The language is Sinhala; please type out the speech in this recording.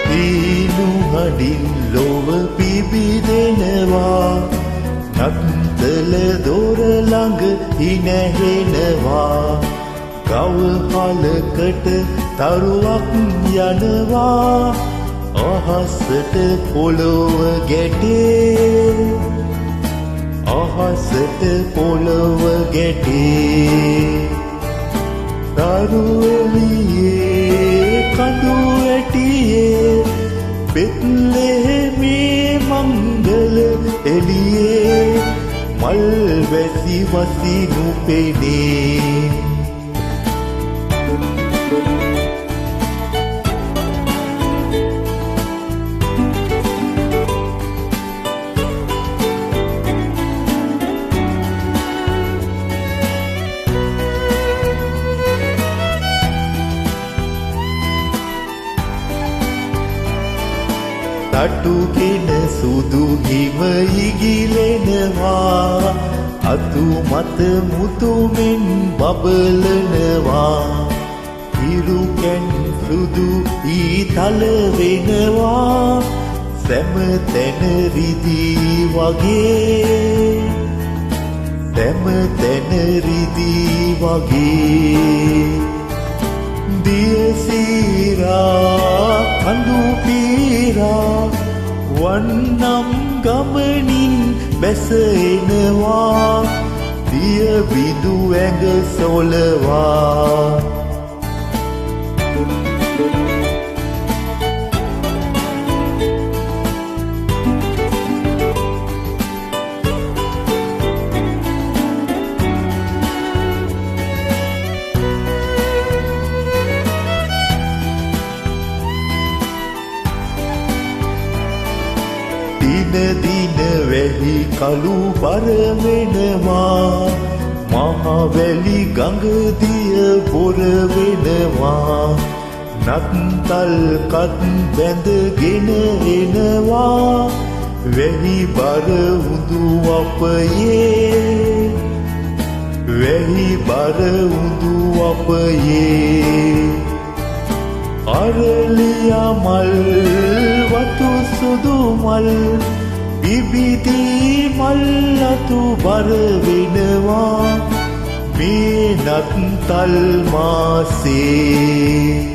දීනු හඩින් ලොව පිබිදෙනවා නත්තල දොර ළඟ හිනැහෙනවා ගව හලකට තරුවක් යනවා අහසට පොළොව ගැටේ අහසට පොළොව ගැටේ තරු එළියේ කඳු ඇටියේ බෙත්ලෙහෙමේ මංගල එළියේ මල් වැසි වසිනු පෙනේ තටුගෙන සුදු හිම ඉගිලෙනවා අතු මත මුතුමෙන් බබලනවා හිරු කැන් සුදු ඊතල වෙනවා සෑම තැන රිදී වගේ සෑම තැන රිදී වගේ දියසීරා කඳු පීරා වන්නම් ගමනින් බැස එනවා දිය බිඳු ඇඟ සොලවා දින දින වැහි කළු බර වෙනවා මහවැලි ගඟ දිය බොර වෙනවා නත්තල් කත් බැඳගෙන එනවා වැහි බර උඳු අපයේ වැහි බර උඳු අපයේ අරලියා මල් වතු සුදු මල් බිබිදී මල් අතු බර වෙනවා මේ නත්තල් මාසේ